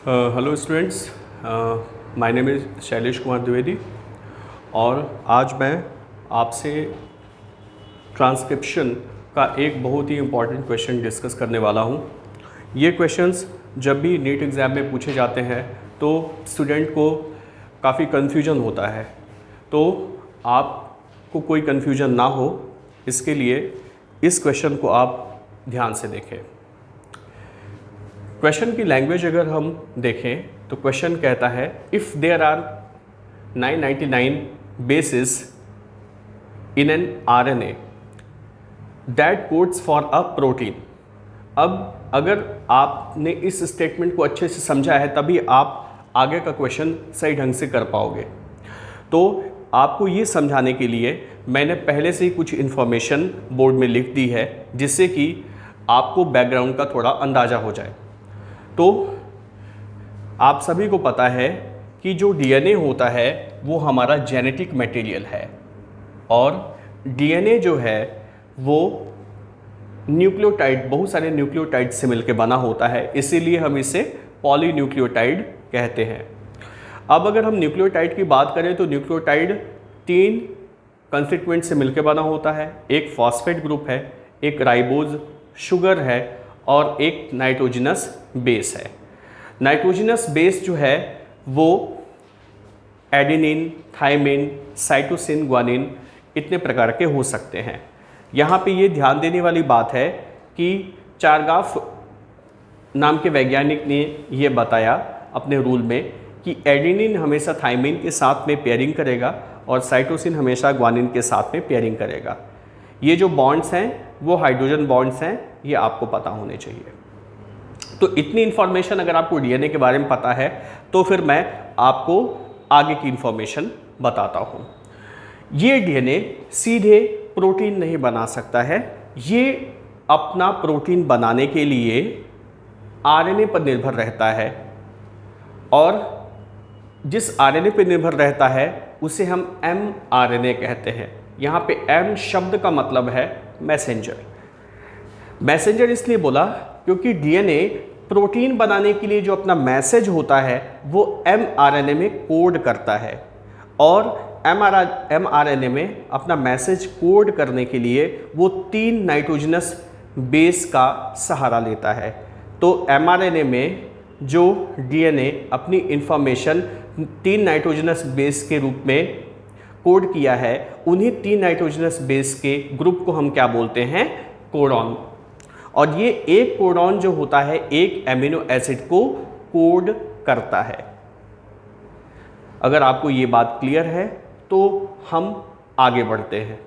Hello students, my name is Shailesh Kumar Dwivedi और आज मैं आपसे ट्रांसक्रिप्शन का एक बहुत ही इम्पॉर्टेंट क्वेश्चन डिस्कस करने वाला हूँ। ये क्वेश्चंस जब भी नीट एग्ज़ाम में पूछे जाते हैं तो स्टूडेंट को काफ़ी कन्फ्यूजन होता है, तो आपको कोई कन्फ्यूजन ना हो इसके लिए इस क्वेश्चन को आप ध्यान से देखें। क्वेश्चन की लैंग्वेज अगर हम देखें तो क्वेश्चन कहता है if there are 999 bases in an RNA that codes for a protein. अब अगर आपने इस स्टेटमेंट को अच्छे से समझा है तभी आप आगे का क्वेश्चन सही ढंग से कर पाओगे। तो आपको ये समझाने के लिए मैंने पहले से ही कुछ इन्फॉर्मेशन बोर्ड में लिख दी है जिससे कि आपको बैकग्राउंड का थोड़ा अंदाज़ा हो जाए। तो आप सभी को पता है कि जो डीएनए होता है वो हमारा जेनेटिक मटेरियल है और डीएनए जो है वो न्यूक्लियोटाइड, बहुत सारे न्यूक्लियोटाइड से मिलकर बना होता है, इसीलिए हम इसे पॉलीन्यूक्लियोटाइड कहते हैं। अब अगर हम न्यूक्लियोटाइड की बात करें तो न्यूक्लियोटाइड 3 कंस्टिट्यूएंट से मिलकर बना होता है। एक फॉस्फेट ग्रुप है, एक राइबोज शुगर है और एक नाइट्रोजनस बेस है। नाइट्रोजनस बेस जो है वो एडेनिन, थाइमिन, साइटोसिन, ग्वानिन इतने प्रकार के हो सकते हैं। यहाँ पे ये ध्यान देने वाली बात है कि चारगाफ नाम के वैज्ञानिक ने ये बताया अपने रूल में कि एडेनिन हमेशा थाइमिन के साथ में पेयरिंग करेगा और साइटोसिन हमेशा ग्वानिन के साथ में पेयरिंग करेगा। ये जो बॉन्ड्स हैं वो हाइड्रोजन बॉन्ड्स हैं, ये आपको पता होने चाहिए। तो इतनी इन्फॉर्मेशन अगर आपको डीएनए के बारे में पता है तो फिर मैं आपको आगे की इन्फॉर्मेशन बताता हूँ। ये डीएनए सीधे प्रोटीन नहीं बना सकता है, ये अपना प्रोटीन बनाने के लिए आरएनए पर निर्भर रहता है और जिस आरएनए पर निर्भर रहता है उसे हम mRNA कहते हैं। यहाँ पे m शब्द का मतलब है मैसेंजर। मैसेंजर इसलिए बोला क्योंकि डीएनए प्रोटीन बनाने के लिए जो अपना मैसेज होता है वो mRNA में कोड करता है और mRNA में अपना मैसेज कोड करने के लिए वो 3 नाइट्रोजनस बेस का सहारा लेता है। तो mRNA में जो डीएनए अपनी इंफॉर्मेशन 3 नाइट्रोजनस बेस के रूप में कोड किया है, उन्हीं 3 नाइट्रोजनस बेस के ग्रुप को हम क्या बोलते हैं? कोडॉन। और ये एक कोडॉन जो होता है एक एमिनो एसिड को कोड करता है। अगर आपको ये बात क्लियर है तो हम आगे बढ़ते हैं।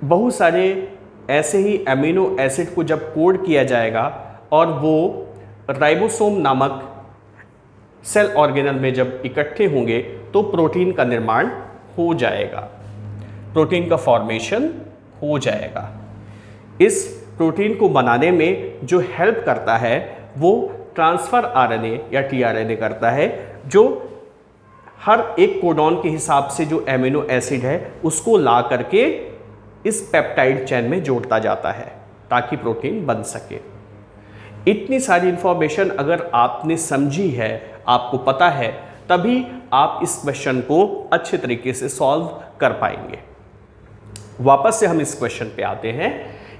बहुत सारे ऐसे ही एमिनो एसिड को जब कोड किया जाएगा और वो राइबोसोम नामक सेल ऑर्गेनल में जब इकट्ठे होंगे तो प्रोटीन का निर्माण हो जाएगा, प्रोटीन का फॉर्मेशन हो जाएगा। इस प्रोटीन को बनाने में जो हेल्प करता है वो ट्रांसफ़र आरएनए या टीआरएनए करता है, जो हर एक कोडॉन के हिसाब से जो एमिनो एसिड है उसको ला करके इस पेप्टाइड चेन में जोड़ता जाता है ताकि प्रोटीन बन सके। इतनी सारी इंफॉर्मेशन अगर आपने समझी है, आपको पता है, तभी आप इस क्वेश्चन को अच्छे तरीके से सॉल्व कर पाएंगे। वापस से हम इस क्वेश्चन पे आते हैं।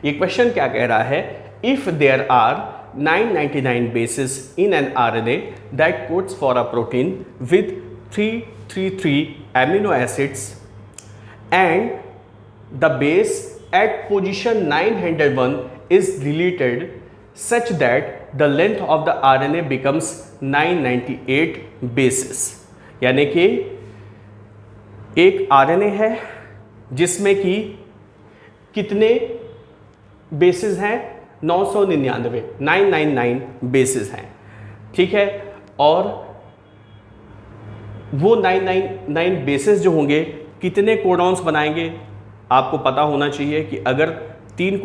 ये क्वेश्चन क्या कह रहा है? If there are 999 bases in an RNA that codes for a protein with 333 amino acids and the base at position 901 is deleted such that the length of the RNA becomes 998 bases। यानी कि एक RNA है जिसमें कि कितने basis हैं? 999, 999 basis हैं, ठीक है। और वो 999 बेसिस जो होंगे कितने कोडॉन्स बनाएंगे? आपको पता होना चाहिए कि अगर 3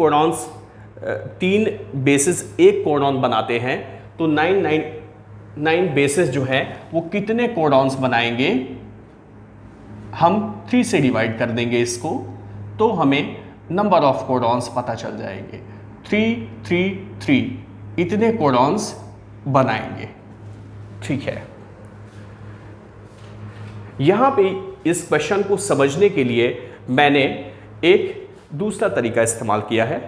बेसिस एक कोडॉन बनाते हैं तो 999 बेसिस जो है वो कितने कोडॉन्स बनाएंगे? हम 3 से डिवाइड कर देंगे इसको तो हमें नंबर ऑफ कोडॉन्स पता चल जाएंगे। 333 इतने कोडॉन्स बनाएंगे। ठीक है, यहां पे इस क्वेश्चन को समझने के लिए मैंने एक दूसरा तरीका इस्तेमाल किया है।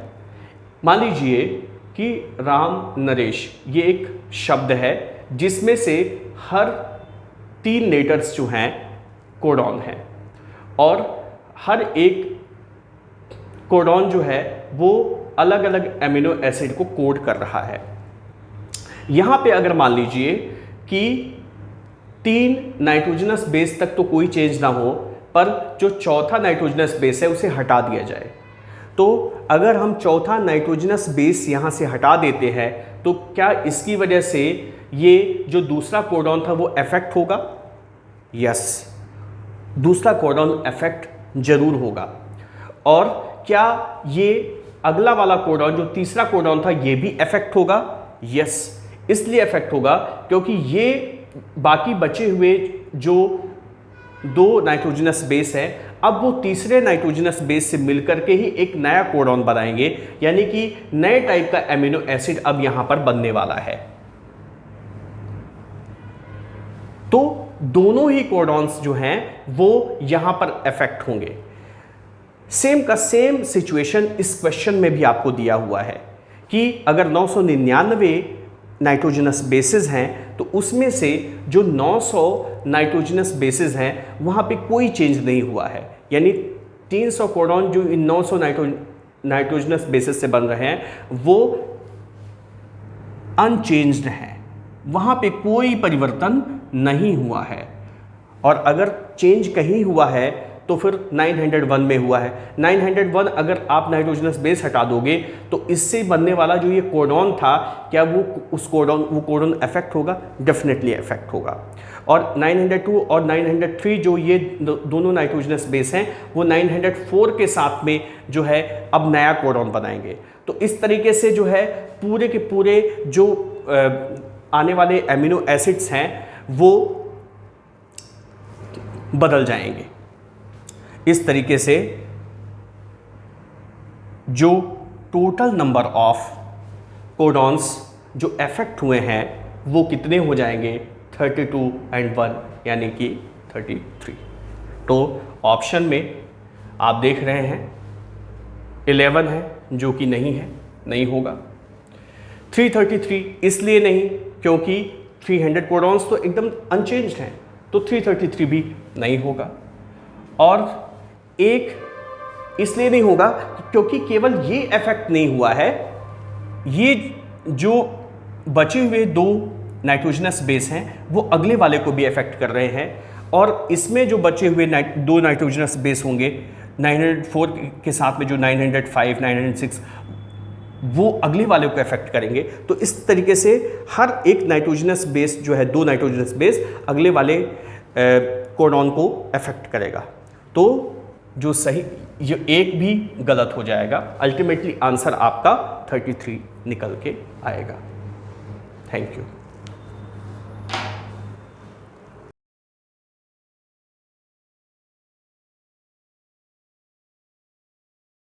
मान लीजिए कि राम नरेश ये एक शब्द है जिसमें से हर 3 लेटर्स जो हैं कोडॉन है और हर एक कोडॉन जो है वो अलग अलग एमिनो एसिड को कोड कर रहा है। यहां पे अगर मान लीजिए कि 3 नाइट्रोजनस बेस तक तो कोई चेंज ना हो, पर जो चौथा नाइट्रोजनस बेस है उसे हटा दिया जाए, तो अगर हम चौथा नाइट्रोजनस बेस यहां से हटा देते हैं तो क्या इसकी वजह से ये जो दूसरा कोडॉन था वो अफेक्ट होगा? यस, दूसरा कोडॉन अफेक्ट जरूर होगा। और क्या ये अगला वाला कोडॉन जो तीसरा कोडॉन था ये भी अफेक्ट होगा? यस, इसलिए अफेक्ट होगा क्योंकि ये बाकी बचे हुए जो 2 नाइट्रोजनस बेस है अब वो तीसरे नाइट्रोजनस बेस से मिलकर के ही एक नया कोडॉन बनाएंगे, यानी कि नए टाइप का एमिनो एसिड अब यहां पर बनने वाला है। तो दोनों ही कोडॉन्स जो हैं वो यहां पर अफेक्ट होंगे। सेम का सेम सिचुएशन इस क्वेश्चन में भी आपको दिया हुआ है कि अगर 999 नाइट्रोजनस बेसिस हैं तो उसमें से जो 900 नाइट्रोजनस बेसिस हैं वहाँ पे कोई चेंज नहीं हुआ है, यानी 300 कोडॉन जो इन 900 नाइट्रोजनस बेसिस से बन रहे हैं वो अनचेंज्ड हैं, वहाँ पे कोई परिवर्तन नहीं हुआ है। और अगर चेंज कहीं हुआ है तो फिर 901 में हुआ है। 901 अगर आप नाइट्रोजनस बेस हटा दोगे तो इससे बनने वाला जो ये कोडॉन था क्या वो कोडॉन अफेक्ट होगा? डेफिनेटली अफेक्ट होगा। और 902 और 903 जो ये दोनों नाइट्रोजनस बेस हैं वो 904 के साथ में जो है अब नया कोडॉन बनाएंगे। तो इस तरीके से जो है पूरे के पूरे जो आने वाले एमिनो एसिड्स हैं वो बदल जाएंगे। इस तरीके से जो टोटल नंबर ऑफ कोडॉन्स जो अफेक्ट हुए हैं वो कितने हो जाएंगे? 32 and 1 यानी कि 33। तो ऑप्शन में आप देख रहे हैं 11 है जो कि नहीं है, नहीं होगा। 333 इसलिए नहीं क्योंकि 300 कोडॉन्स तो एकदम अनचेंज्ड हैं, तो 333 भी नहीं होगा। और एक इसलिए नहीं होगा क्योंकि केवल ये अफेक्ट नहीं हुआ है, ये जो बचे हुए 2 नाइट्रोजनस बेस हैं वो अगले वाले को भी अफेक्ट कर रहे हैं, और इसमें जो बचे हुए 2 नाइट्रोजनस बेस होंगे 904 के साथ में जो 905, 906 वो अगले वाले को अफेक्ट करेंगे। तो इस तरीके से हर एक नाइट्रोजनस बेस जो है 2 नाइट्रोजनस बेस अगले वाले कोडॉन को अफेक्ट करेगा। तो जो सही ये एक भी गलत हो जाएगा, अल्टीमेटली आंसर आपका 33 निकल के आएगा। Thank you.